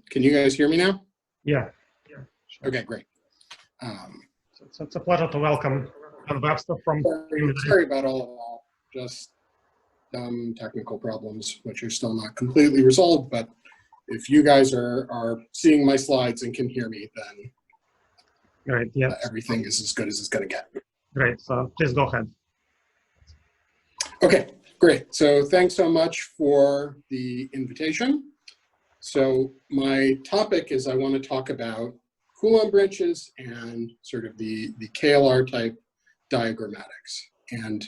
Can you guys hear me now? Yeah. Yeah. Sure. Okay, great. So it's a pleasure to welcome Webster from. Sorry about all just dumb technical problems, which are still not completely resolved. But if you guys are seeing my slides and can hear me, then Great. Yeah. Everything is as good as it's going to get. Great. So please go ahead. Okay, great. So thanks so much for the invitation. So my topic is I want to talk about Coulomb branches and sort of the KLR type diagrammatics. And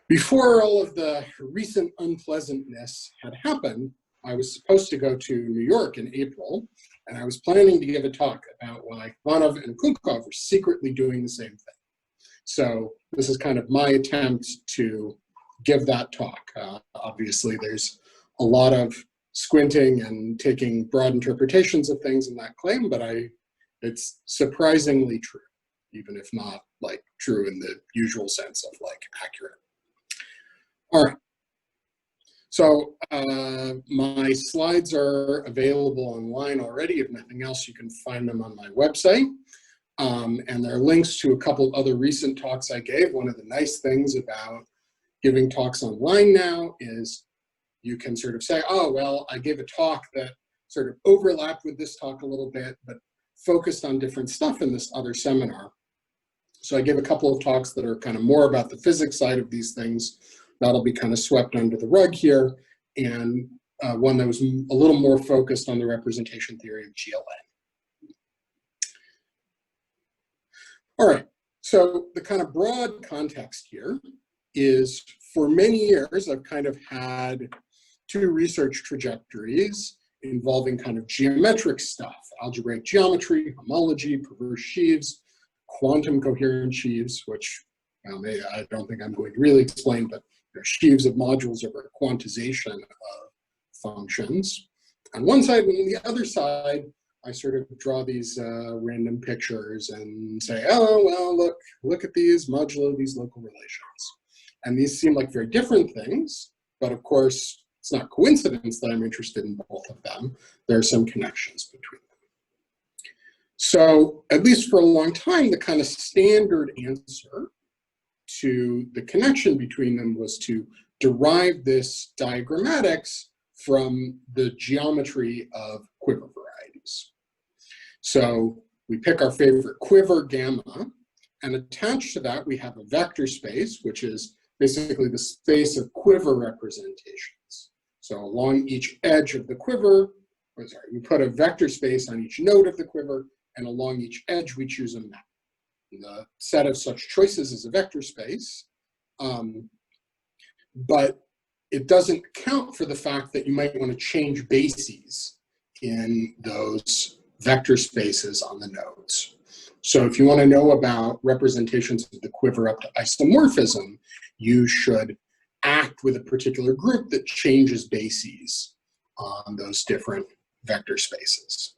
before all of the recent unpleasantness had happened, I was supposed to go to New York in April, and I was planning to give a talk about why Ivanov and Kunkov were secretly doing the same thing. So this is kind of my attempt to give that talk. Obviously, there's a lot of squinting and taking broad interpretations of things in that claim, but it's surprisingly true, even if not like true in the usual sense of like accurate. All right. So my slides are available online already. If nothing else, you can find them on my website. And there are links to a couple of other recent talks I gave. One of the nice things about giving talks online now is you can sort of say, oh, well, I gave a talk that sort of overlapped with this talk a little bit, but focused on different stuff in this other seminar. So I gave a couple of talks that are kind of more about the physics side of these things. That'll be kind of swept under the rug here. And one that was a little more focused on the representation theory of GLA. All right, so the kind of broad context here is for many years, I've kind of had two research trajectories involving kind of geometric stuff, algebraic geometry, homology, perverse sheaves, quantum coherent sheaves, which I don't think I'm going to really explain, but they're sheaves of modules over quantization of functions on one side, and on the other side, I sort of draw these random pictures and say, oh, well, look at these modulo these local relations. And these seem like very different things, but of course, it's not coincidence that I'm interested in both of them. There are some connections between them. So at least for a long time, the kind of standard answer to the connection between them was to derive this diagrammatics from the geometry of quiver varieties. So we pick our favorite quiver gamma, and attached to that we have a vector space, which is basically the space of quiver representations. So along each edge of the quiver, we put a vector space on each node of the quiver, and along each edge we choose a map. The set of such choices is a vector space, but it doesn't count for the fact that you might want to change bases in those vector spaces on the nodes. So if you want to know about representations of the quiver up to isomorphism, you should act with a particular group that changes bases on those different vector spaces.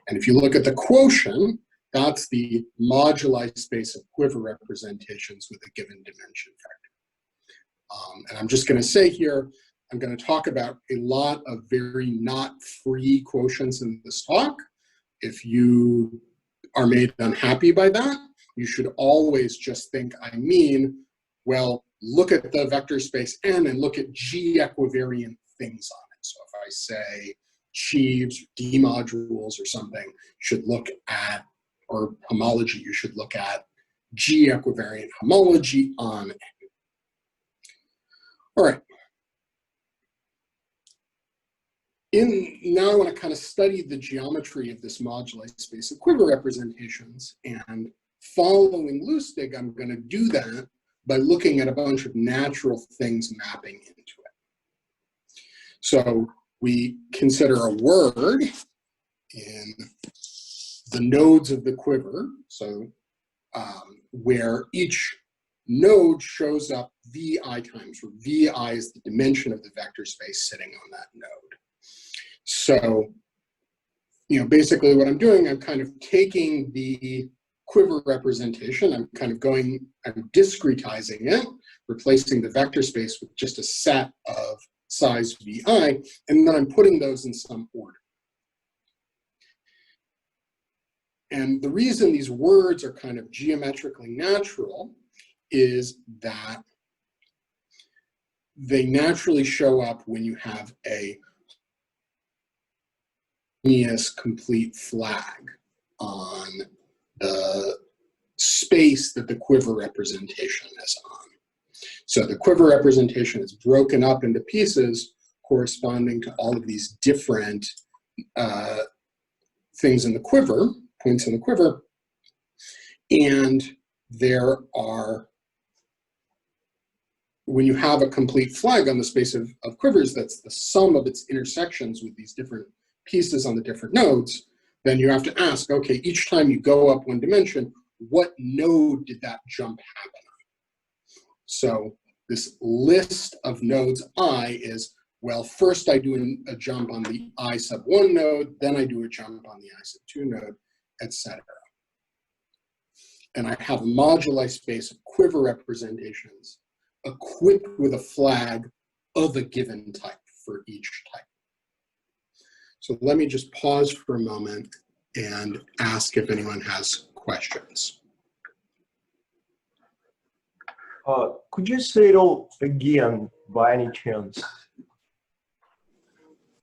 And if you look at the quotient, that's the moduli space of quiver representations with a given dimension vector. And I'm just going to say here, I'm going to talk about a lot of very not free quotients in this talk. If you are made unhappy by that, you should always just think, I mean, well, look at the vector space N and look at G equivariant things on it. So if I say sheaves, D modules or something, you should look at, or homology, you should look at G equivariant homology on N. All right. Now I want to kind of study the geometry of this moduli space of quiver representations, and following Lustig, I'm going to do that by looking at a bunch of natural things mapping into it. So we consider a word in the nodes of the quiver, so where each node shows up VI times, where VI is the dimension of the vector space sitting on that node. So, basically what I'm doing, I'm kind of taking the quiver representation, I'm discretizing it, replacing the vector space with just a set of size VI, and then I'm putting those in some order. And the reason these words are kind of geometrically natural is that they naturally show up when you have a complete flag on the space that the quiver representation is on. So the quiver representation is broken up into pieces corresponding to all of these different things in the quiver, points in the quiver, and there are, when you have a complete flag on the space of quivers, that's the sum of its intersections with these different pieces on the different nodes, then you have to ask, okay, each time you go up one dimension, what node did that jump happen on? So this list of nodes I is, well, first I do a jump on the I sub 1 node, then I do a jump on the I sub 2 node, etc. And I have a moduli space of quiver representations equipped with a flag of a given type for each type. So let me just pause for a moment and ask if anyone has questions. Could you say it all again by any chance?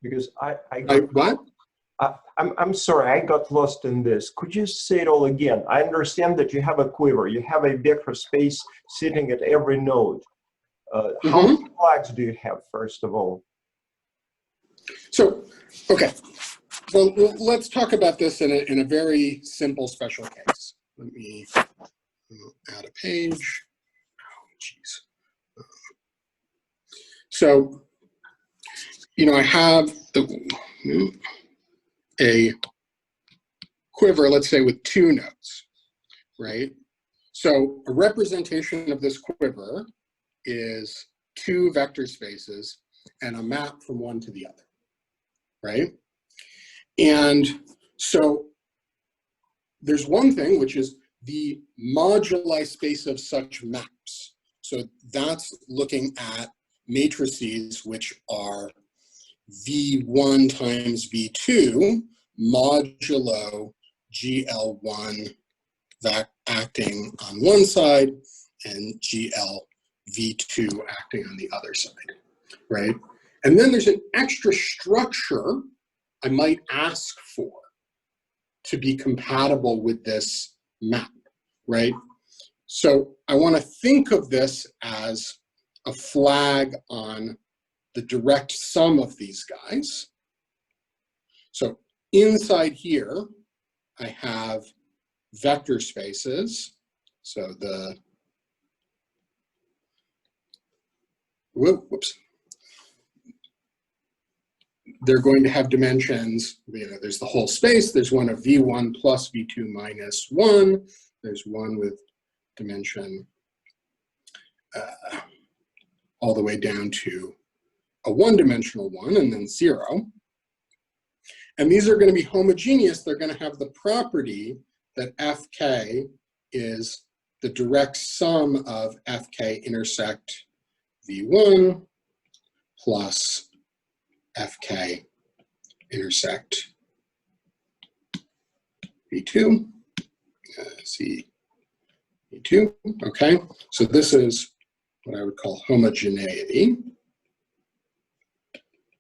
Because I'm sorry, I got lost in this. Could you say it all again? I understand that you have a quiver, you have a vector space sitting at every node. How many flags do you have, first of all? So, okay. So let's talk about this in a very simple special case. Let me add a page. Oh, jeez. So, you know, I have a quiver, let's say, with 2 nodes, right? So a representation of this quiver is 2 vector spaces and a map from one to the other, right? And so there's one thing, which is the moduli space of such maps. So that's looking at matrices which are V1 times V2 modulo GL1 acting on one side and GLV2 acting on the other side, right? And then there's an extra structure I might ask for to be compatible with this map, right? So I want to think of this as a flag on the direct sum of these guys. So inside here, I have vector spaces. So the, whoops. They're going to have dimensions, you know, there's the whole space. There's one of V1 plus V2 minus 1. There's one with dimension all the way down to a one-dimensional one, and then 0. And these are going to be homogeneous. They're going to have the property that Fk is the direct sum of Fk intersect V1 plus Fk intersect V2, V2, okay? So this is what I would call homogeneity.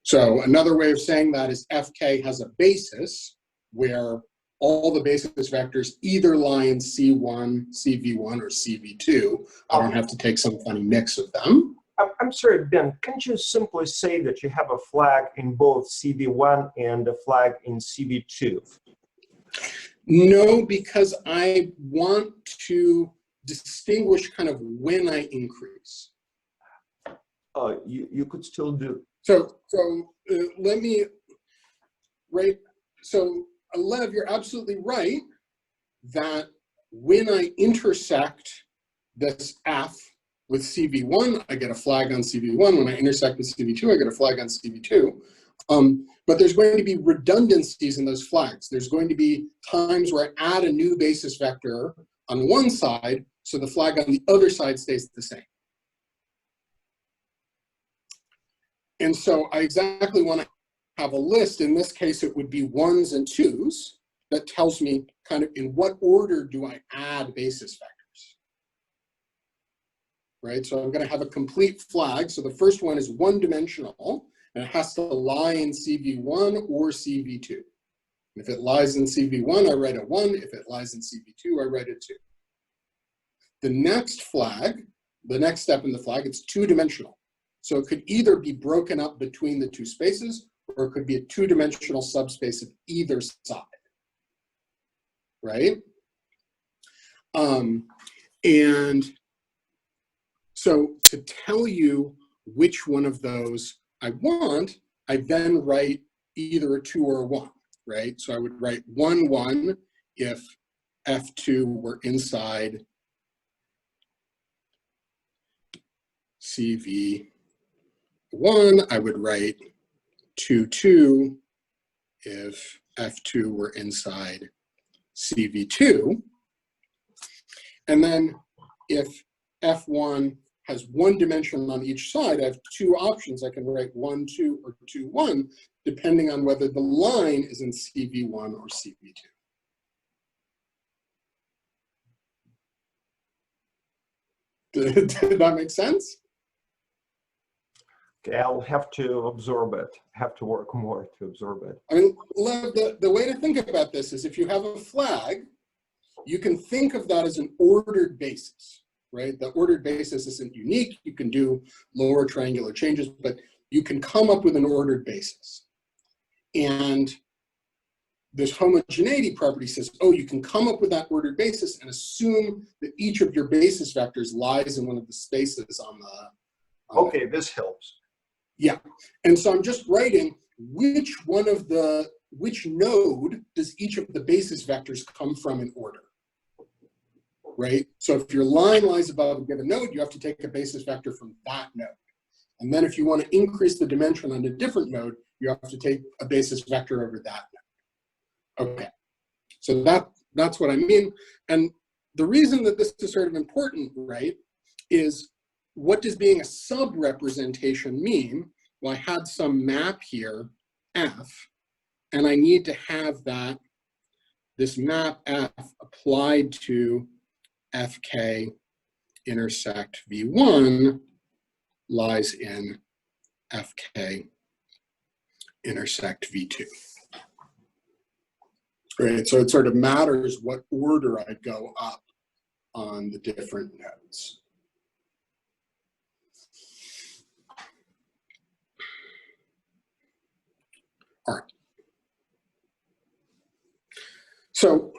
So another way of saying that is Fk has a basis where all the basis vectors either lie in C1, CV1, or CV2. I don't have to take some funny mix of them. I'm sorry, Ben, can't you simply say that you have a flag in both CV1 and a flag in CV2? No, because I want to distinguish kind of when I increase. You could still do. So let me, right, so Lev, you're absolutely right that when I intersect this F with CV1, I get a flag on CV1. When I intersect with CV2, I get a flag on CV2. But there's going to be redundancies in those flags. There's going to be times where I add a new basis vector on one side, so the flag on the other side stays the same. And so I exactly want to have a list. In this case, it would be 1s and 2s that tells me kind of in what order do I add basis vectors, right? So I'm going to have a complete flag. So the first one is one-dimensional, and it has to lie in CV1 or CV2. If it lies in CV1, I write a 1. If it lies in CV2, I write a 2. The next flag, the next step in the flag, it's two-dimensional. So it could either be broken up between the two spaces, or it could be a two-dimensional subspace of either side, right? And so to tell you which one of those I want, I then write either a 2 or a 1, right? So I would write 1, 1 if F2 were inside CV1. I would write 2, 2 if F2 were inside CV2. And then if F1 has one dimension on each side, I have two options. I can write 1, 2, or 2, 1, depending on whether the line is in CV1 or CV2. Did that make sense? Okay, I'll have to absorb it, have to work more to absorb it. I mean, the way to think about this is if you have a flag, you can think of that as an ordered basis, right? The ordered basis isn't unique. You can do lower triangular changes, but you can come up with an ordered basis. And this homogeneity property says, oh, you can come up with that ordered basis and assume that each of your basis vectors lies in one of the spaces on the... Okay, this helps. Yeah, and so I'm just writing which node does each of the basis vectors come from in order, right? So if your line lies above a given node, you have to take a basis vector from that node. And then if you want to increase the dimension on a different node, you have to take a basis vector over that node. Okay, so that's what I mean. And the reason that this is sort of important, right, is what does being a sub-representation mean? Well, I had some map here, F, and I need to have this map F applied to Fk intersect V1 lies in Fk intersect V2. Right, so it sort of matters what order I go up on the different nodes. All right. So,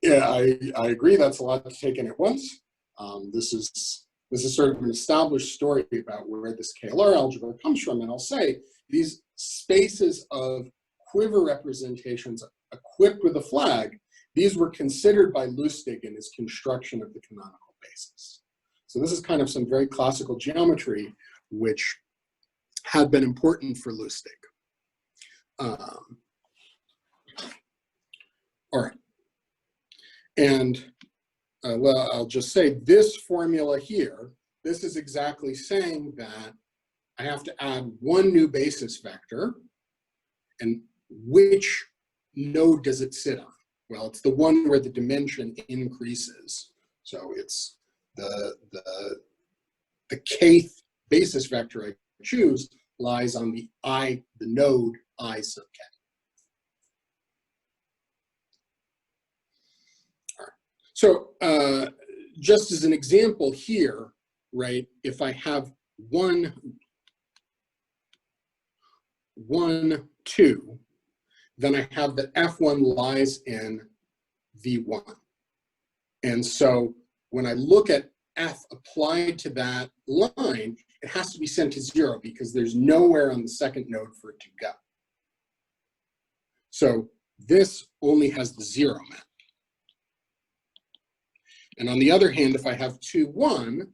yeah, I agree that's a lot to take in at once. This is sort of an established story about where this KLR algebra comes from, and I'll say these spaces of quiver representations equipped with a flag, these were considered by Lustig in his construction of the canonical basis. So this is kind of some very classical geometry which had been important for Lustig. All right, and well, I'll just say this formula here, this is exactly saying that I have to add one new basis vector, and which node does it sit on? Well, it's the one where the dimension increases. So it's the kth basis vector I choose lies on the node I sub k. All right. So just as an example here, right, if I have 1, 2, then I have that F1 lies in V1. And so when I look at F applied to that line, it has to be sent to 0 because there's nowhere on the second node for it to go. So this only has the 0 map. And on the other hand, if I have 2, 1,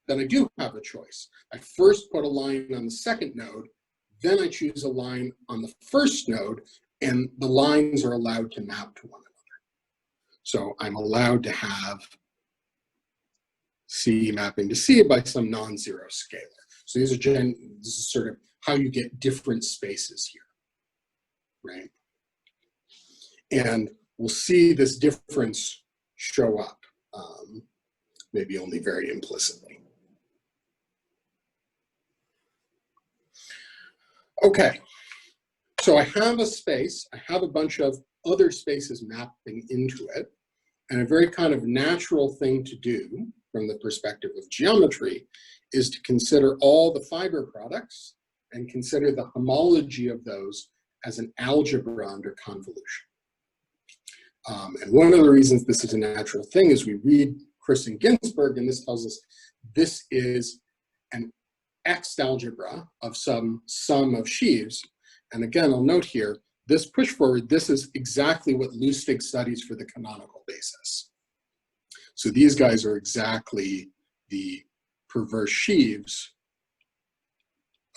then I do have a choice. I first put a line on the second node, then I choose a line on the first node, and the lines are allowed to map to one another. So I'm allowed to have C mapping to C by some non-zero scalar. So these are this is sort of how you get different spaces here, right? And we'll see this difference show up, maybe only very implicitly. Okay, so I have a space, I have a bunch of other spaces mapping into it, and a very kind of natural thing to do from the perspective of geometry is to consider all the fiber products and consider the homology of those as an algebra under convolution. And one of the reasons this is a natural thing is we read Chris and Ginsberg, and this tells us this is an X algebra of some sum of sheaves. And again, I'll note here, this push forward, this is exactly what Lustig studies for the canonical basis. So these guys are exactly the perverse sheaves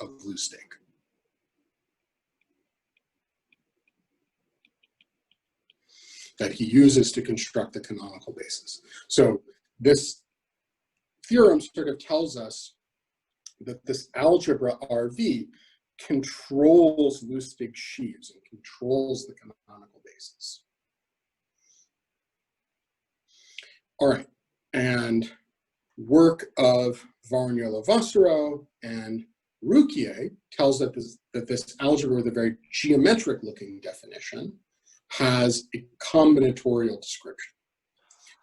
of Lustig. That he uses to construct the canonical basis. So this theorem sort of tells us that this algebra RV controls Lustig sheaves and controls the canonical basis. All right, and work of Varniolo-Vassero and Rouquier tells that this algebra with a very geometric looking definition has a combinatorial description.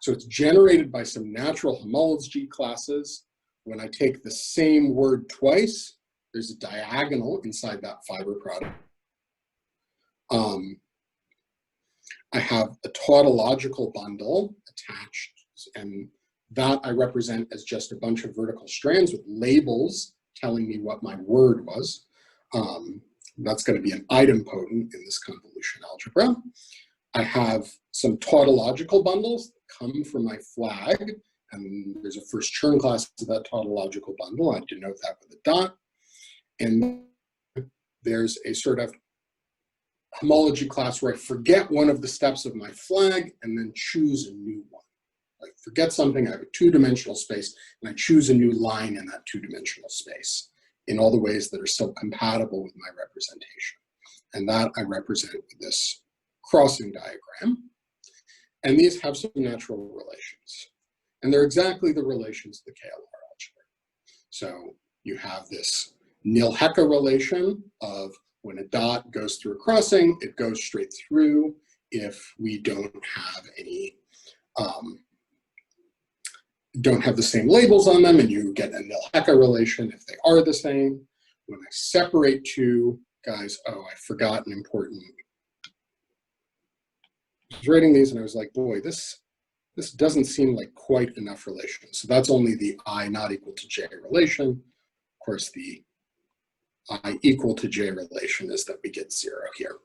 So it's generated by some natural homology classes. When I take the same word twice, there's a diagonal inside that fiber product. I have a tautological bundle attached, and that I represent as just a bunch of vertical strands with labels telling me what my word was. That's going to be an idempotent in this convolution algebra. I have some tautological bundles that come from my flag, and there's a first Chern class to that tautological bundle. I denote that with a dot. And there's a sort of homology class where I forget one of the steps of my flag and then choose a new one. I forget something, I have a two-dimensional space, and I choose a new line in that two-dimensional space in all the ways that are still compatible with my representation. And that I represent with this crossing diagram. And these have some natural relations. And they're exactly the relations of the KLR algebra. So you have this nil-Hecke relation of when a dot goes through a crossing, it goes straight through if we don't have any, don't have the same labels on them, and you get a nil-Hecke relation if they are the same. When I separate two guys, oh, I forgot an important. I was writing these and I was like, boy, this doesn't seem like quite enough relation. So that's only the I not equal to J relation. Of course, the I equal to J relation is that we get 0 here.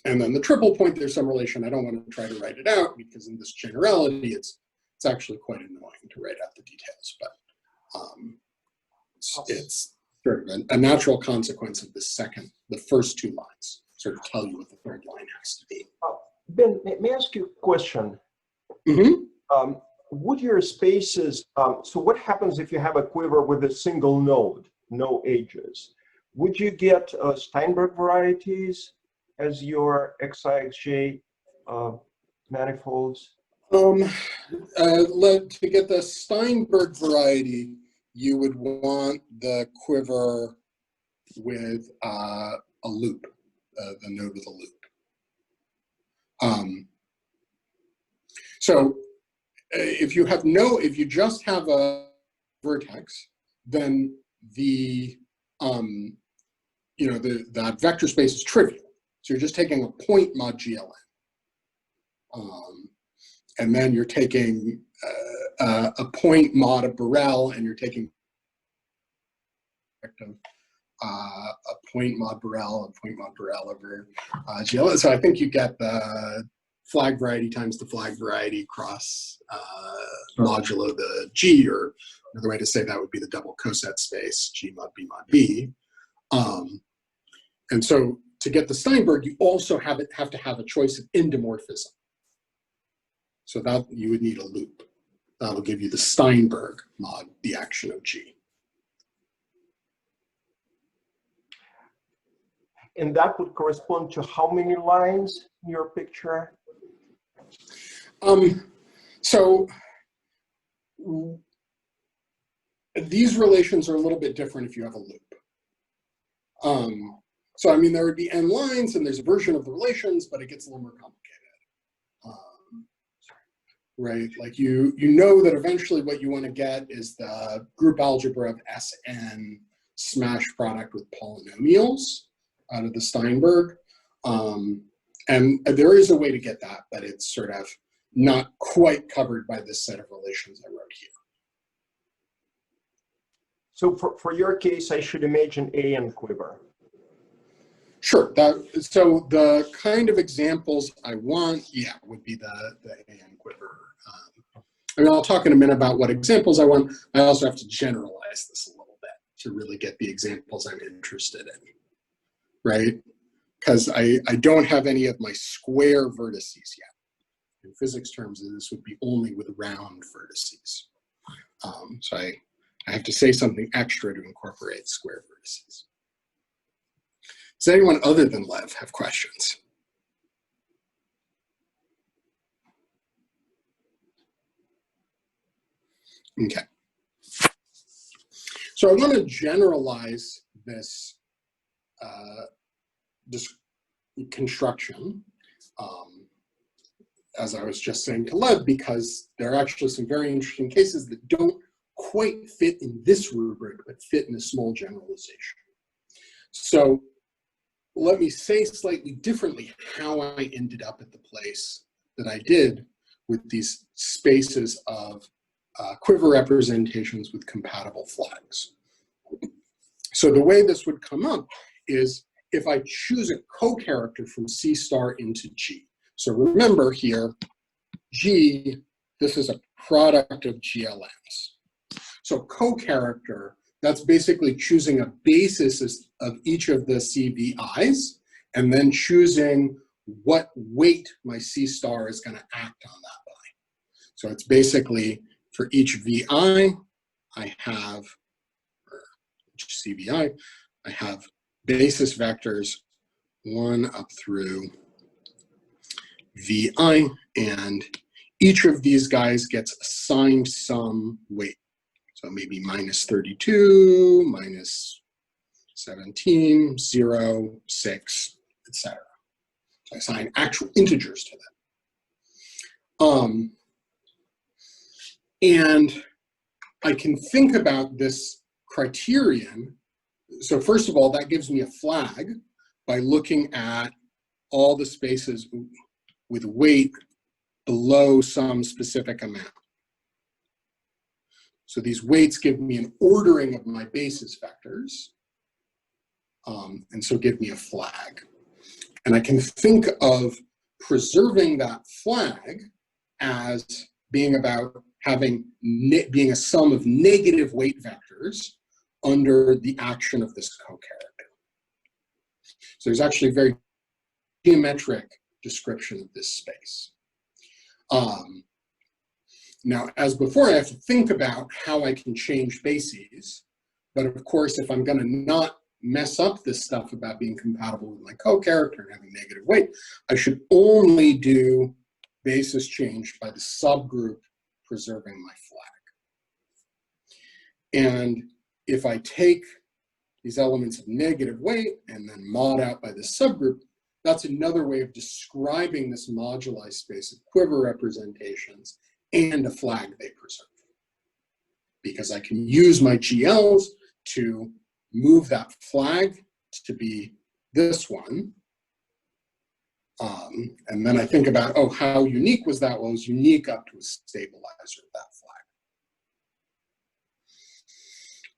And then the triple point, there's some relation. I don't want to try to write it out because in this generality, it's actually quite annoying to write out the details, but it's sort of a natural consequence of the first two lines, sort of tell you what the third line has to be. Ben, may I ask you a question? Mm-hmm. Would your spaces, so what happens if you have a quiver with a single node, no edges? Would you get Steinberg varieties as your XIXJ manifolds? To get the Steinberg variety, you would want the quiver with a loop, the node with a loop. So if you just have a vertex, then that vector space is trivial. So you're just taking a point mod GLN. And then you're taking a point mod of Borel, and you're taking a point mod Borel over GLN. So I think you get the flag variety times the flag variety cross modulo the G, or another way to say that would be the double coset space, G mod B mod B. And so to get the Steinberg, you also have to have a choice of endomorphism. So that you would need a loop. That'll give you the Steinberg mod, the action of G. And that would correspond to how many lines in your picture? So these relations are a little bit different if you have a loop. So I mean, there would be n lines, and there's a version of the relations, but it gets a little more complicated. Right, like you know that eventually what you want to get is the group algebra of Sn smash product with polynomials out of the Steinberg. And there is a way to get that, but it's sort of not quite covered by this set of relations I wrote here. So for your case, I should imagine A and Quiver. Sure. So the kind of examples I want, yeah, would be the A and Quiver. I mean, I'll talk in a minute about what examples I want. I also have to generalize this a little bit to really get the examples I'm interested in, right? Because I don't have any of my square vertices yet. In physics terms, this would be only with round vertices. So I have to say something extra to incorporate square vertices. Does anyone other than Lev have questions? Okay. So I want to generalize this construction, as I was just saying to Lev, because there are actually some very interesting cases that don't quite fit in this rubric, but fit in a small generalization. So let me say slightly differently how I ended up at the place that I did with these spaces of Quiver representations with compatible flags. So the way this would come up is if I choose a co-character from C star into G. So remember here, G, this is a product of GLMs. So co-character, that's basically choosing a basis of each of the CVIs and then choosing what weight my C star is going to act on that by. So it's basically for each VI, I have, or each CVI, I have basis vectors 1 up through VI, and each of these guys gets assigned some weight. So maybe minus 32, minus 17, 0, 6, etc. So I assign actual integers to them. And I can think about this criterion. So first of all, that gives me a flag by looking at all the spaces with weight below some specific amount. So these weights give me an ordering of my basis vectors, and so give me a flag. And I can think of preserving that flag as being about being a sum of negative weight vectors under the action of this co-character. So there's actually a very geometric description of this space. Now, as before, I have to think about how I can change bases. But of course, if I'm going to not mess up this stuff about being compatible with my co-character and having negative weight, I should only do basis change by the subgroup preserving my flag. And if I take these elements of negative weight and then mod out by the subgroup, that's another way of describing this moduli space of Quiver representations and a flag they preserve. Because I can use my GLs to move that flag to be this one. And then I think about, oh, how unique was that? Well, it was unique up to a stabilizer of that flag.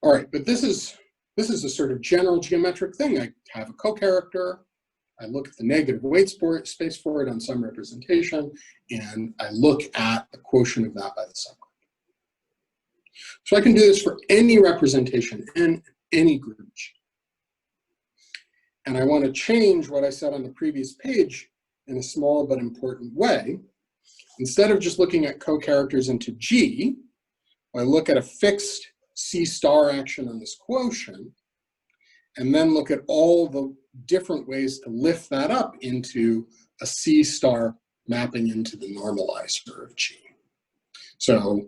All right, but this is a sort of general geometric thing. I have a co-character. I look at the negative weight space for it on some representation, and I look at the quotient of that by the subgroup. So I can do this for any representation in any group G. And I want to change what I said on the previous page in a small but important way. Instead of just looking at co-characters into G, I look at a fixed C star action on this quotient, and then look at all the different ways to lift that up into a C star mapping into the normalizer of G. So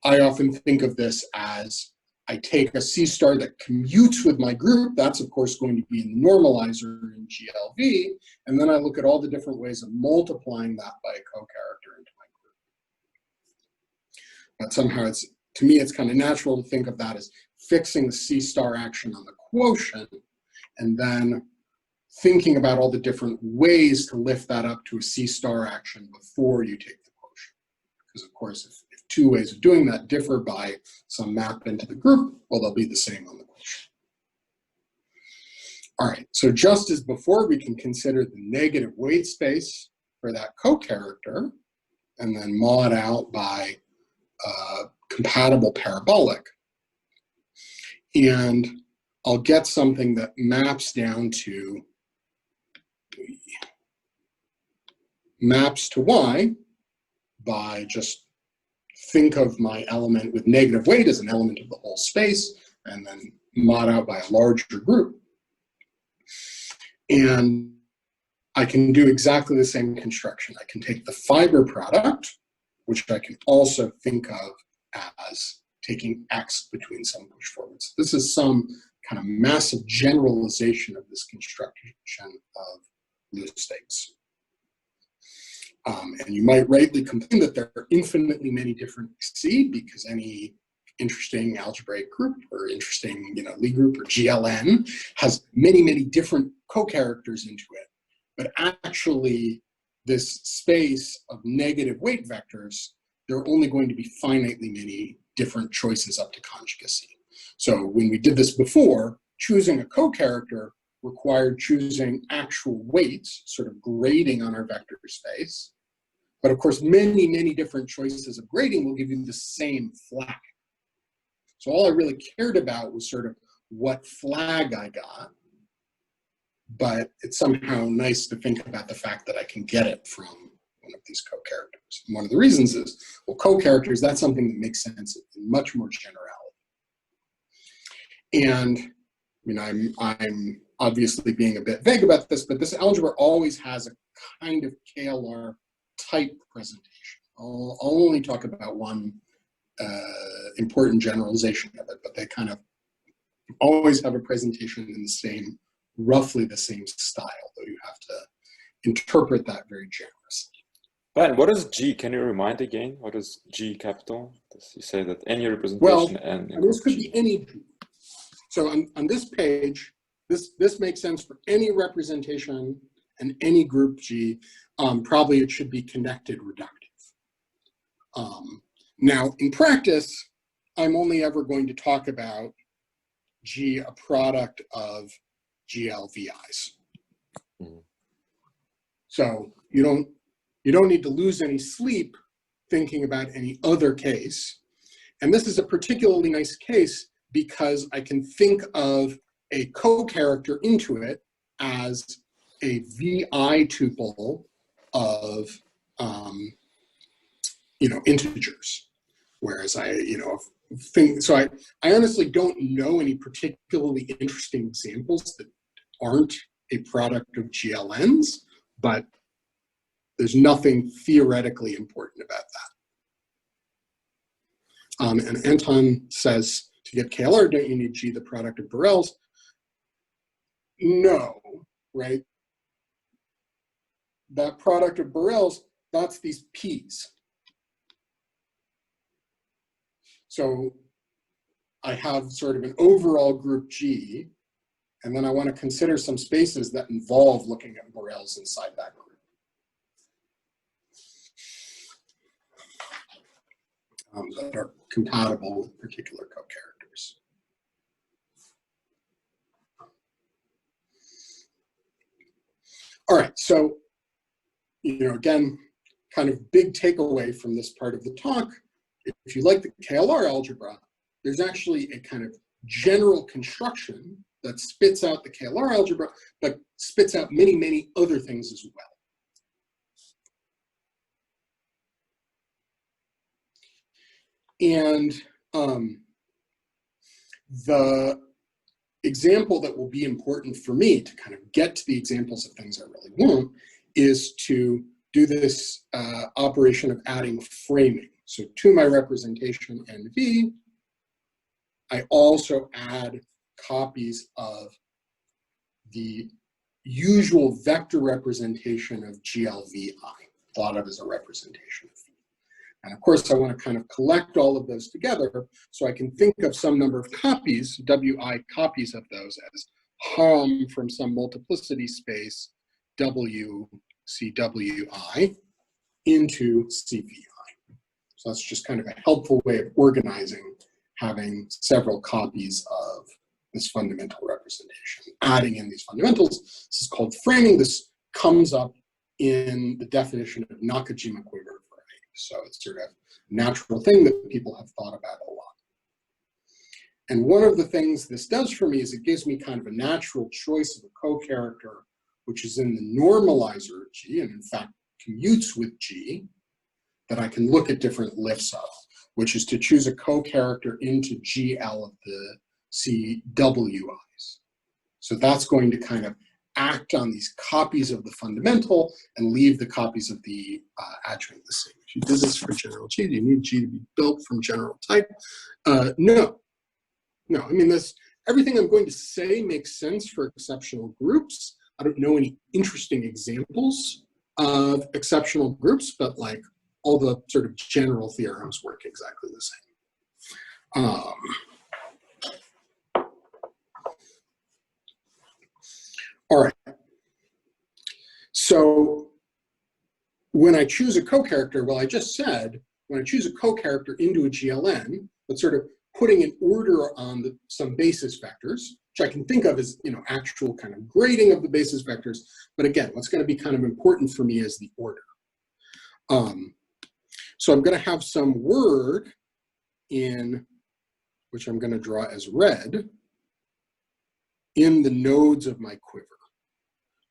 I often think of this as I take a C star that commutes with my group. That's, of course, going to be in the normalizer in GLV. And then I look at all the different ways of multiplying that by a co-character into my group. But somehow, to me, it's kind of natural to think of that as fixing the C star action on the quotient and then thinking about all the different ways to lift that up to a C star action before you take the quotient. Because, of course, if two ways of doing that differ by some map into the group, well, they'll be the same on the quotient. All right, so just as before, we can consider the negative weight space for that co-character and then mod out by compatible parabolic. And I'll get something that maps down to y by just think of my element with negative weight as an element of the whole space and then mod out by a larger group. And I can do exactly the same construction. I can take the fiber product, which I can also think of as taking X between some push forwards. This is some kind of massive generalization of this construction of loose stakes. And you might rightly complain that there are infinitely many different C, because any interesting algebraic group or interesting, Lie group or GLN has many, many different co-characters into it. But actually, this space of negative weight vectors, there are only going to be finitely many different choices up to conjugacy. So when we did this before, choosing a co-character required choosing actual weights, sort of grading on our vector space. But of course, many, many different choices of grading will give you the same flag. So all I really cared about was sort of what flag I got. But it's somehow nice to think about the fact that I can get it from one of these co-characters. And one of the reasons is, well, co-characters, that's something that makes sense in much more generality. And I'm obviously being a bit vague about this, but this algebra always has a kind of KLR type presentation. I'll only talk about one important generalization of it, but they kind of always have a presentation in the same, roughly the same style, though you have to interpret that very generously. Ben, what is G? Can you remind again? What is G capital? Does you say that any representation well, and this could be any G. So on this page, this makes sense for any representation and any group G. Probably it should be connected reductive. Now, in practice, I'm only ever going to talk about G, a product of GLVIs. Mm-hmm. So you don't need to lose any sleep thinking about any other case. And this is a particularly nice case because I can think of a co-character into it as a VI tuple of integers. Whereas I honestly don't know any particularly interesting examples that aren't a product of GLNs, but there's nothing theoretically important about that. And Anton says, to get KLR, don't you need G, the product of Borel's? No, right? That product of Borel's, that's these P's. So I have sort of an overall group G, and then I want to consider some spaces that involve looking at Borel's inside that group. That are compatible with particular co-characters. All right, so, again, kind of big takeaway from this part of the talk, if you like the KLR algebra, there's actually a kind of general construction that spits out the KLR algebra, but spits out many, many other things as well. And example that will be important for me to kind of get to the examples of things I really want is to do this operation of adding framing. So to my representation NV, I also add copies of the usual vector representation of GLVI, thought of as a representation of V. And of course, I want to kind of collect all of those together so I can think of some number of copies, WI copies of those as hom from some multiplicity space WCWI into CVI. So that's just kind of a helpful way of organizing, having several copies of this fundamental representation, adding in these fundamentals. This is called framing. This comes up in the definition of Nakajima Quiver. So it's sort of a natural thing that people have thought about a lot. And one of the things this does for me is it gives me kind of a natural choice of a co-character, which is in the normalizer of G, and in fact commutes with G, that I can look at different lifts of, which is to choose a co-character into GL of the CWIs. So that's going to kind of act on these copies of the fundamental and leave the copies of the adjoint the same. If you did this for general G, do you need G to be built from general type? No. No, I mean, everything I'm going to say makes sense for exceptional groups. I don't know any interesting examples of exceptional groups, but like all the sort of general theorems work exactly the same. All right. So when I choose a co-character, well, I just said, when I choose a co-character into a GLN, that's sort of putting an order on some basis vectors, which I can think of as, actual kind of grading of the basis vectors. But again, what's going to be kind of important for me is the order. So I'm going to have some word in, which I'm going to draw as red, in the nodes of my quiver,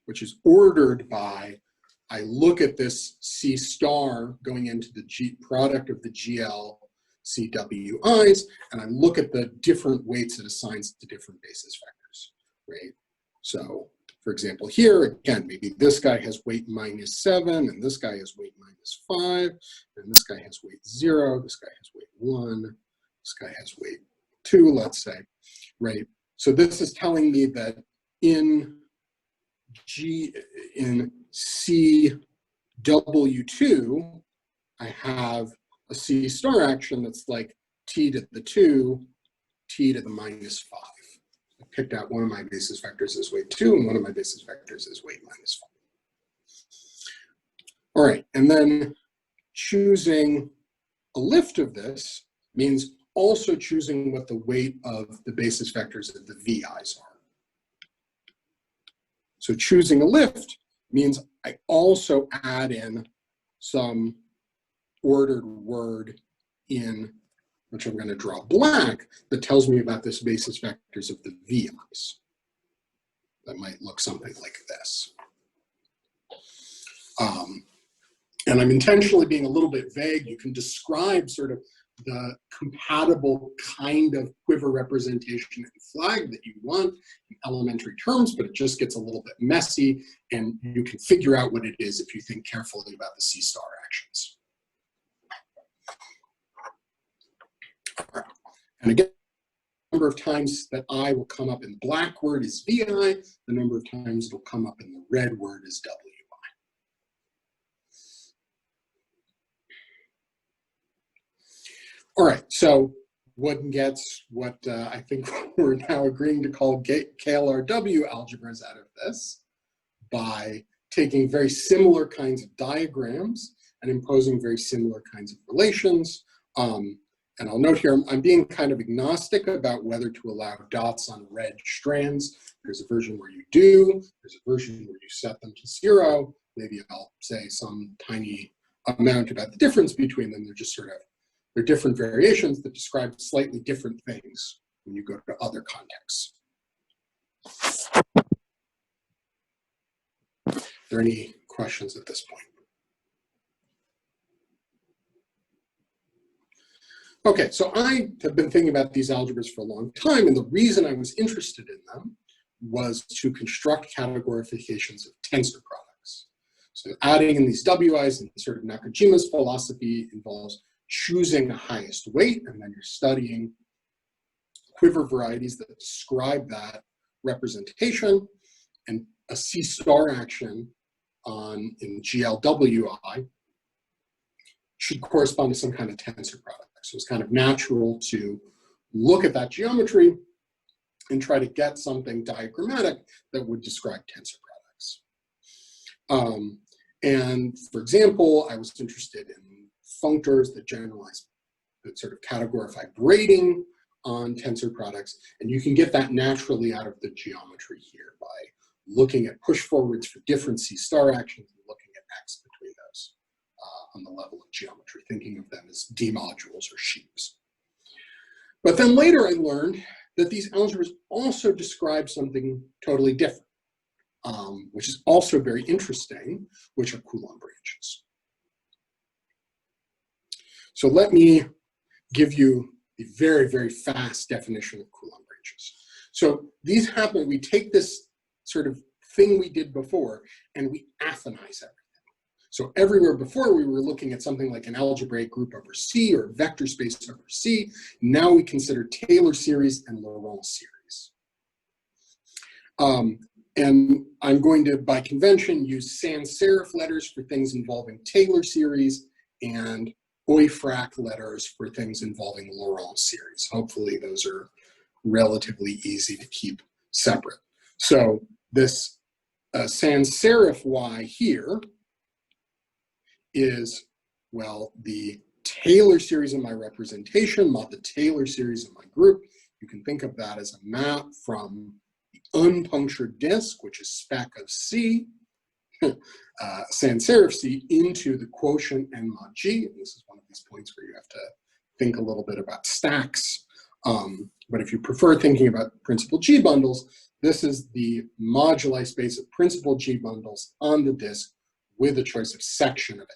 which is ordered by, I look at this C star going into the G product of the GL CWIs, and I look at the different weights it assigns to different basis vectors, right? So for example, here, again, maybe this guy has weight -7, and this guy has weight -5, and this guy has weight 0, this guy has weight 1, this guy has weight 2, let's say, right? So this is telling me that in CW2, I have a C star action that's like T to the 2, T to the -5. I picked out one of my basis vectors as weight 2, and one of my basis vectors as weight -5. All right, and then choosing a lift of this means also choosing what the weight of the basis vectors of the VIs are. So choosing a lift means I also add in some ordered word in, which I'm going to draw black, that tells me about this basis vectors of the VIs. That might look something like this. And I'm intentionally being a little bit vague. You can describe sort of the compatible kind of quiver representation and flag that you want in elementary terms, but it just gets a little bit messy, and you can figure out what it is if you think carefully about the C star actions. And again, the number of times that I will come up in the black word is VI, the number of times it'll come up in the red word is WI. All right, so one gets what I think we're now agreeing to call KLRW algebras out of this by taking very similar kinds of diagrams and imposing very similar kinds of relations. And I'll note here, I'm being kind of agnostic about whether to allow dots on red strands. There's a version where you do, there's a version where you set them to 0. Maybe I'll say some tiny amount about the difference between them. They're just sort of, they're different variations that describe slightly different things when you go to other contexts. Are there any questions at this point? Okay, so I have been thinking about these algebras for a long time, and the reason I was interested in them was to construct categorifications of tensor products. So adding in these WIs and sort of Nakajima's philosophy involves choosing the highest weight, and then you're studying quiver varieties that describe that representation, and a C star action in GLWI should correspond to some kind of tensor product. So it's kind of natural to look at that geometry and try to get something diagrammatic that would describe tensor products. And for example, I was interested in functors that generalize, that sort of categorify grading on tensor products, and you can get that naturally out of the geometry here by looking at push forwards for different C star actions and looking at X between those on the level of geometry, thinking of them as D modules or sheaves. But then later I learned that these algebras also describe something totally different, which is also very interesting, which are Coulomb branches. So let me give you a very, very fast definition of Coulomb branches. So these happen, we take this sort of thing we did before and we affinize everything. So everywhere before we were looking at something like an algebraic group over C or a vector space over C. Now we consider Taylor series and Laurent series. And I'm going to, by convention, use sans serif letters for things involving Taylor series and Oifrak letters for things involving Laurent series. Hopefully those are relatively easy to keep separate. So this sans serif Y here is, well, the Taylor series in my representation, not the Taylor series in my group. You can think of that as a map from the unpunctured disk, which is spec of C, sans serif C, into the quotient n mod G. And this is one of these points where you have to think a little bit about stacks. But if you prefer thinking about principal G bundles, this is the moduli space of principal G bundles on the disk with a choice of section of n.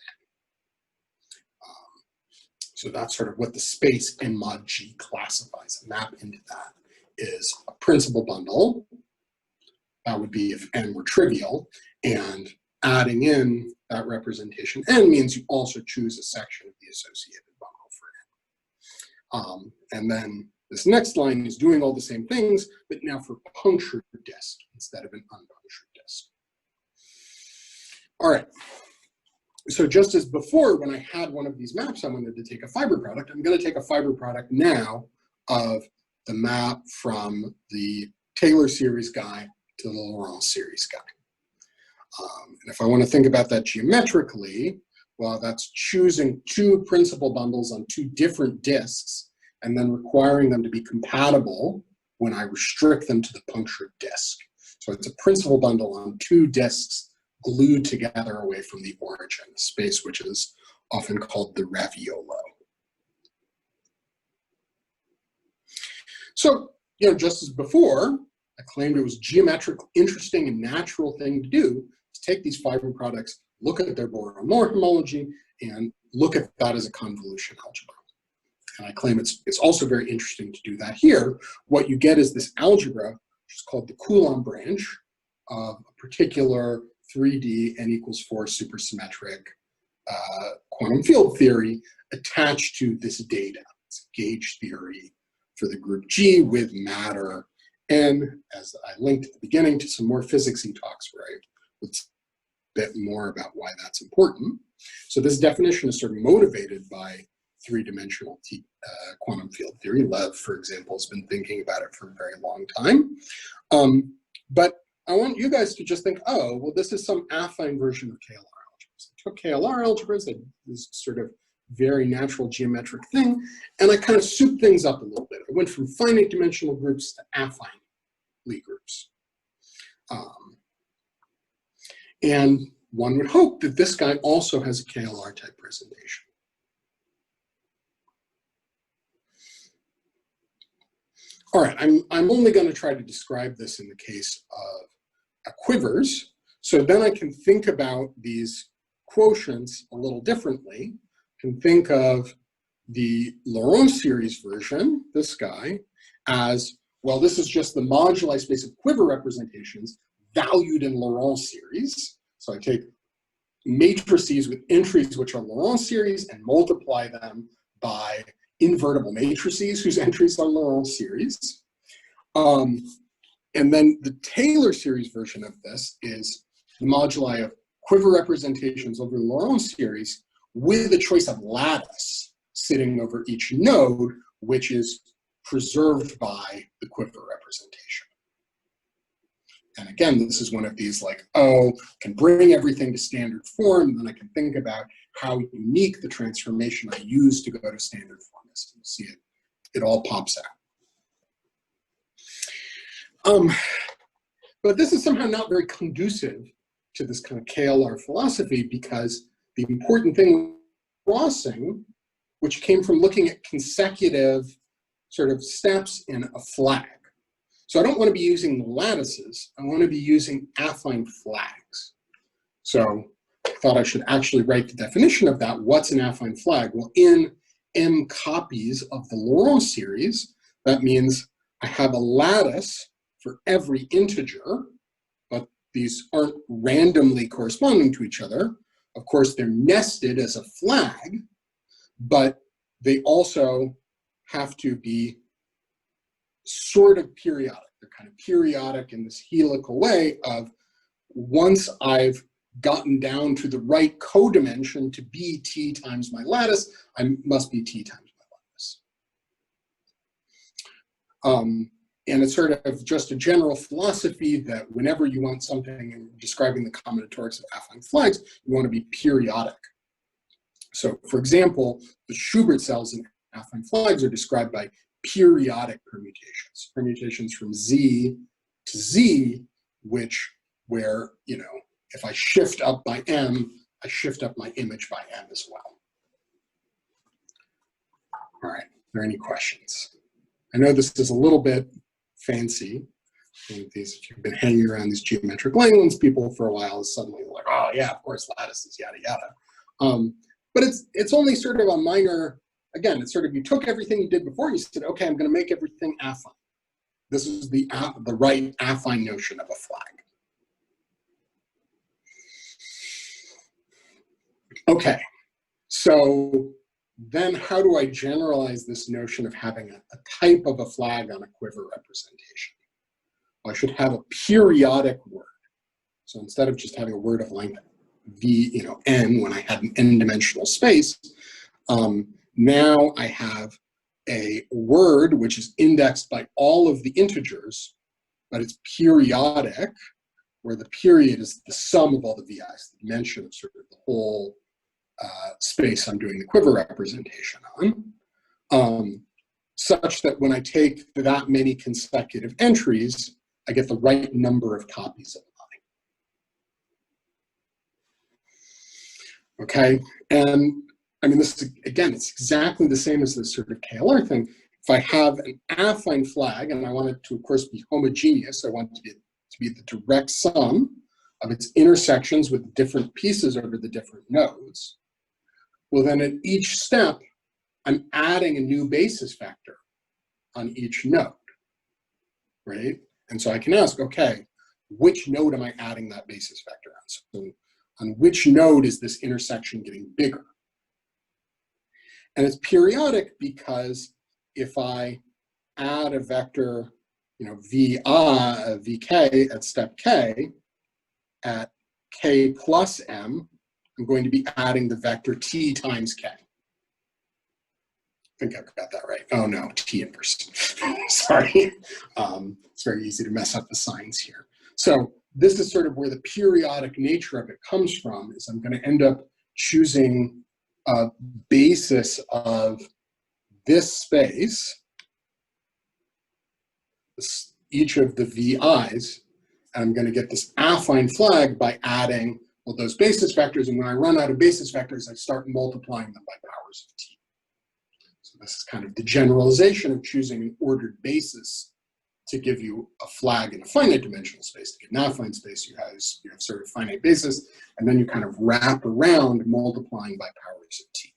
So that's sort of what the space n mod G classifies. A map into that is a principal bundle. That would be if n were trivial. And adding in that representation n means you also choose a section of the associated bundle for n. And then this next line is doing all the same things, but now for punctured disk instead of an unpunctured disk. All right. So just as before, when I had one of these maps, I wanted to take a fiber product. I'm going to take a fiber product now of the map from the Taylor series guy to the Laurent series guy. And if I want to think about that geometrically, well, that's choosing two principal bundles on two different disks and then requiring them to be compatible when I restrict them to the punctured disk. So it's a principal bundle on two disks glued together away from the origin, a space which is often called the raviolo. So, just as before, I claimed it was geometrically interesting and natural thing to do to take these fiber products, look at their Borel-Moore homology, and look at that as a convolution algebra. And I claim it's also very interesting to do that here. What you get is this algebra, which is called the Coulomb branch of a particular 3D n equals 4 supersymmetric quantum field theory attached to this data. It's a gauge theory for the group G with matter, and as I linked at the beginning to some more physicsy talks where I would say a bit more about why that's important. So this definition is sort of motivated by three-dimensional quantum field theory. Lev, for example, has been thinking about it for a very long time. But I want you guys to just think, oh, well, this is some affine version of KLR algebras. I took KLR algebras, this sort of very natural geometric thing, and I kind of souped things up a little bit. I went from finite dimensional groups to affine Lie groups. And one would hope that this guy also has a KLR type presentation. All right, I'm only going to try to describe this in the case of quivers, so then I can think about these quotients a little differently. Can think of the Laurent series version, this guy, as, well, this is just the moduli space of quiver representations valued in Laurent series. So I take matrices with entries which are Laurent series and multiply them by invertible matrices whose entries are Laurent series. And then the Taylor series version of this is the moduli of quiver representations over the Laurent series with a choice of lattice sitting over each node, which is preserved by the quiver representation. And again, this is one of these like, oh, can bring everything to standard form, then I can think about how unique the transformation I use to go to standard form is. You'll see it all pops out. But this is somehow not very conducive to this kind of KLR philosophy, because the important thing with crossing, which came from looking at consecutive sort of steps in a flag. So I don't want to be using the lattices, I want to be using affine flags. So I thought I should actually write the definition of that. What's an affine flag? Well, in m copies of the Laurent series, that means I have a lattice for every integer, but these aren't randomly corresponding to each other. Of course, they're nested as a flag, but they also have to be sort of periodic. They're kind of periodic in this helical way of, once I've gotten down to the right codimension to be t times my lattice, I must be t times my lattice. And it's sort of just a general philosophy that whenever you want something in describing the combinatorics of affine flags, you want to be periodic. So for example, the Schubert cells in affine flags are described by periodic permutations, permutations from Z to Z, where, you know, if I shift up by M, I shift up my image by M as well. All right, are there any questions? I know this is a little bit fancy. If you've been hanging around these geometric Langlands people for a while, it's suddenly like, oh yeah, of course, lattices, yada, yada. But it's only sort of a minor, again, it's sort of, you took everything you did before, you said, okay, I'm gonna make everything affine. This is the right affine notion of a flag. Okay, so then how do I generalize this notion of having a type of a flag on a quiver representation? Well, I should have a periodic word. So instead of just having a word of length v, you know, n, when I had an n-dimensional space, now I have a word which is indexed by all of the integers, but it's periodic, where the period is the sum of all the vi's, the dimension of sort of the whole space I'm doing the quiver representation on, such that when I take that many consecutive entries, I get the right number of copies of mine. Okay, and I mean, this is, again, it's exactly the same as this sort of KLR thing. If I have an affine flag, and I want it to, of course, be homogeneous, I want it to be the direct sum of its intersections with different pieces over the different nodes. Well, then at each step, I'm adding a new basis vector on each node, right? And so I can ask, okay, which node am I adding that basis vector on? So on which node is this intersection getting bigger? And it's periodic because if I add a vector, you know, vk at step k, at k plus m, I'm going to be adding the vector t times k. I think I've got that right. Oh no, t inverse. Sorry. It's very easy to mess up the signs here. So this is sort of where the periodic nature of it comes from, is I'm going to end up choosing a basis of this space, each of the vi's, and I'm going to get this affine flag by adding, well, those basis vectors, and when I run out of basis vectors, I start multiplying them by powers of t. So this is kind of the generalization of choosing an ordered basis to give you a flag in a finite dimensional space. To get an affine space, you have sort of finite basis, and then you kind of wrap around multiplying by powers of t.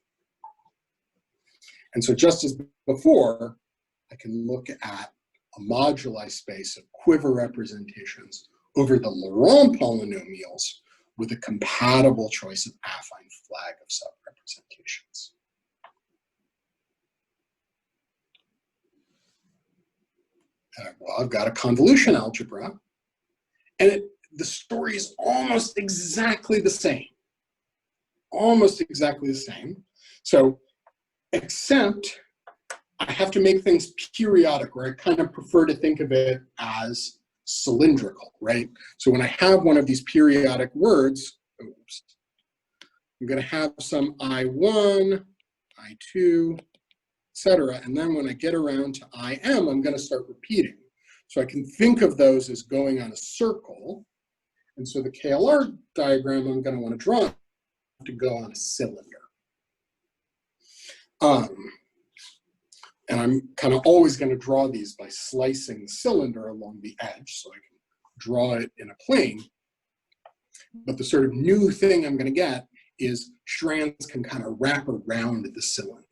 And so just as before, I can look at a moduli space of Quiver representations over the Laurent polynomials with a compatible choice of affine flag of sub-representations. Well, I've got a convolution algebra, and the story is almost exactly the same. Almost exactly the same. So, except I have to make things periodic, or I kind of prefer to think of it as cylindrical, right? So when I have one of these periodic words, oops, I'm going to have some I1, I2, etc. And then when I get around to IM, I'm going to start repeating. So I can think of those as going on a circle. And so the KLR diagram I'm going to want to draw to go on a cylinder. And I'm kind of always going to draw these by slicing the cylinder along the edge, so I can draw it in a plane. But the sort of new thing I'm going to get is strands can kind of wrap around the cylinder.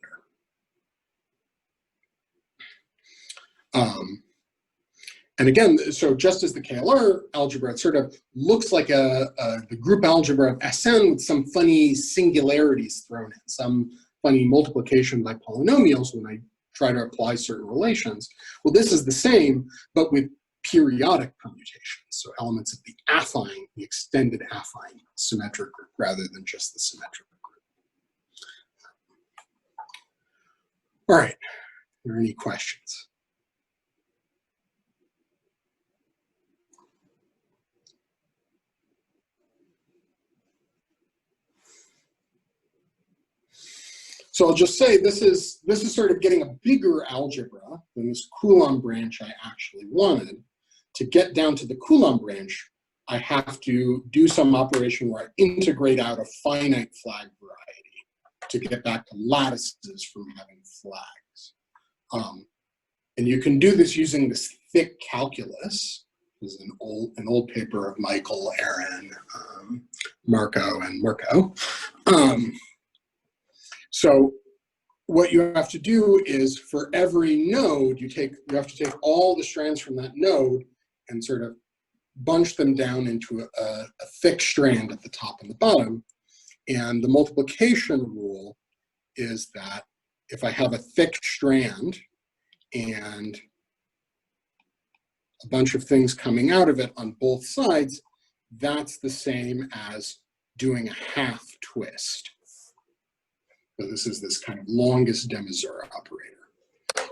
And again, so just as the KLR algebra, it sort of looks like the group algebra of Sn with some funny singularities thrown in, some funny multiplication by polynomials when I try to apply certain relations. Well, this is the same, but with periodic permutations. So elements of the affine, the extended affine symmetric group rather than just the symmetric group. All right, are there any questions? So I'll just say this is sort of getting a bigger algebra than this Coulomb branch I actually wanted. To get down to the Coulomb branch, I have to do some operation where I integrate out a finite flag variety to get back to lattices from having flags. And you can do this using this thick calculus. This is an old paper of Michael, Aaron, Marco, and Mirko. So what you have to do is for every node, you have to take all the strands from that node and sort of bunch them down into a thick strand at the top and the bottom. And the multiplication rule is that if I have a thick strand and a bunch of things coming out of it on both sides, that's the same as doing a half twist. So this is this kind of longest de Mazur operator.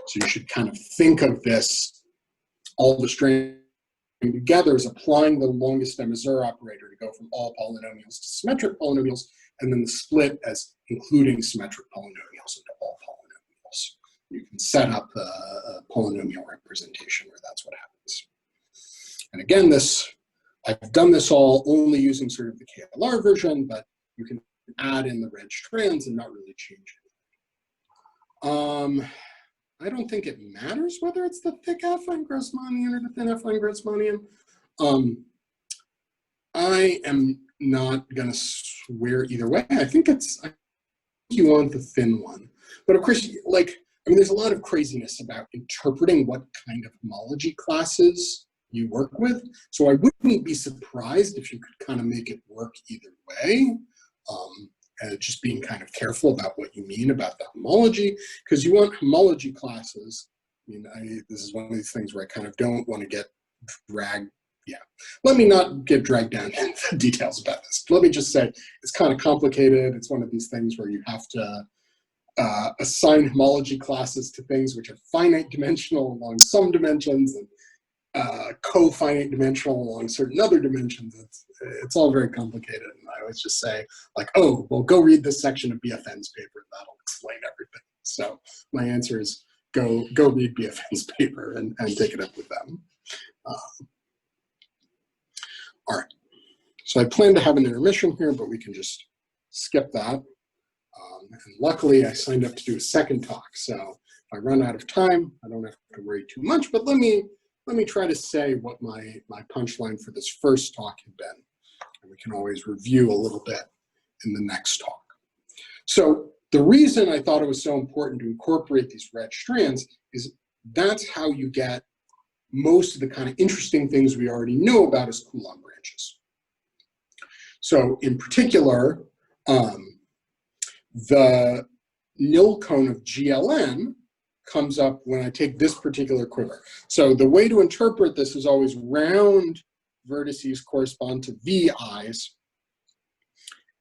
So you should kind of think of this, all the strands together as applying the longest de Mazur operator to go from all polynomials to symmetric polynomials, and then the split as including symmetric polynomials into all polynomials. You can set up a polynomial representation where that's what happens. And again, I've done this all only using sort of the KLR version, but you can add in the red strands and not really change anything. I don't think it matters whether it's the thick affine Grassmannian or the thin affine Grassmannian. I am not going to swear either way. I think you want the thin one. But of course, there's a lot of craziness about interpreting what kind of homology classes you work with. So I wouldn't be surprised if you could kind of make it work either way. Just being kind of careful about what you mean about the homology, because you want homology classes. This is one of these things where I kind of don't want to get dragged. Yeah, let me not get dragged down into the details about this. Let me just say it's kind of complicated. It's one of these things where you have to assign homology classes to things which are finite dimensional along some dimensions and co-finite dimensional along certain other dimensions. It's all very complicated, and I always just say, oh, well, go read this section of BFN's paper. That'll explain everything. So my answer is go read BFN's paper and take it up with them. All right. So I plan to have an intermission here, but we can just skip that. And luckily, I signed up to do a second talk. So if I run out of time, I don't have to worry too much. But let me try to say what my punchline for this first talk had been. And we can always review a little bit in the next talk. So the reason I thought it was so important to incorporate these red strands is that's how you get most of the kind of interesting things we already know about as Coulomb branches. So in particular, the nil cone of GLN comes up when I take this particular quiver. So the way to interpret this is always round vertices correspond to VI's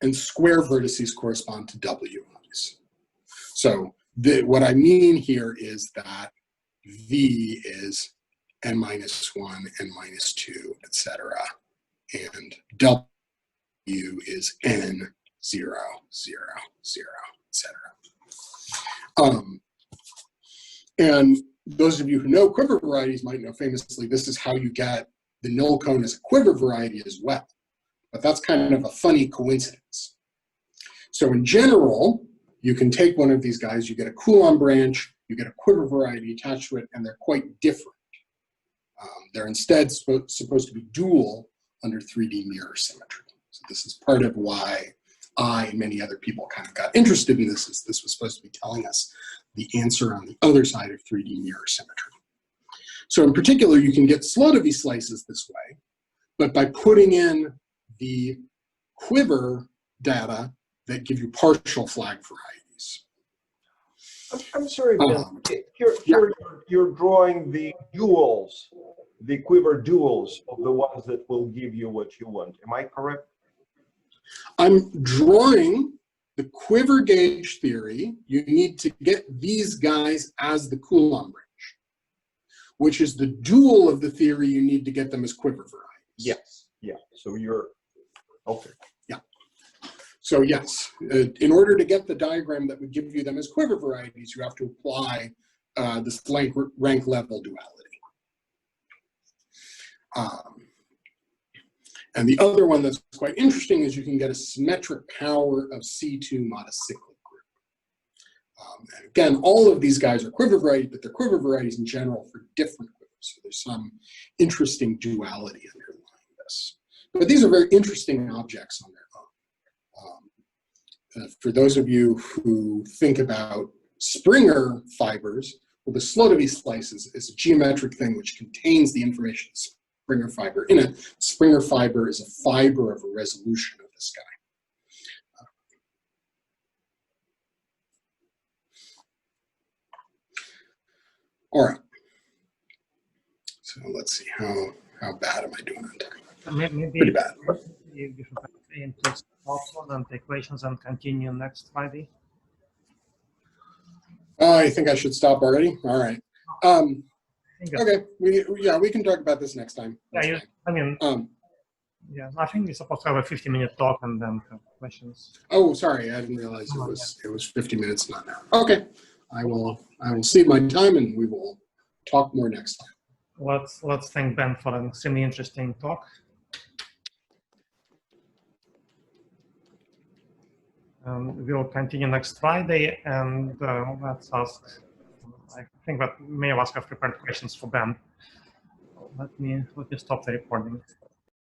and square vertices correspond to WI's. So what I mean here is that V is n minus 1, n minus 2, etc. And W is n, 0, 0, 0, etc. And those of you who know quiver varieties might know famously this is how you get the null cone as a quiver variety as well. But that's kind of a funny coincidence. So in general, you can take one of these guys, you get a Coulomb branch, you get a quiver variety attached to it, and they're quite different. They're instead supposed to be dual under 3D mirror symmetry. So this is part of why I and many other people kind of got interested in this, is this was supposed to be telling us the answer on the other side of 3D mirror symmetry. So in particular, you can get Slotowee slices this way, but by putting in the quiver data that give you partial flag varieties. I'm sorry, Ben. Here you're drawing the duals, the quiver duals of the ones that will give you what you want. Am I correct? I'm drawing the quiver gauge theory. You need to get these guys as the Coulomb branch, which is the dual of the theory you need to get them as quiver varieties. Yes. Yeah. So you're okay. Yeah. So yes, in order to get the diagram that would give you them as quiver varieties, you have to apply this rank level duality. And the other one that's quite interesting is you can get a symmetric power of C2 mod a cyclic group. And again, all of these guys are quiver varieties, but they're quiver varieties in general for different quivers. So there's some interesting duality underlying this. But these are very interesting objects on their own. For those of you who think about Springer fibers, well, the Slotowee slice is a geometric thing which contains the information Springer fiber in it. Springer fiber is a fiber of a resolution of this guy. All right. So let's see, how bad am I doing on time? Maybe pretty bad. You should aim to stop and take questions and continue next Friday. I think I should stop already. All right. Okay. We can talk about this next time. Yeah, yeah, I think we're supposed to have a 50-minute talk and then have questions. Oh, sorry, I didn't realize it was 50 minutes, not now. Okay, I will cede my time and we will talk more next time. Let's thank Ben for an extremely interesting talk. We'll continue next Friday, and let's ask. I think that many of us have prepared questions for Ben. Let me stop the recording.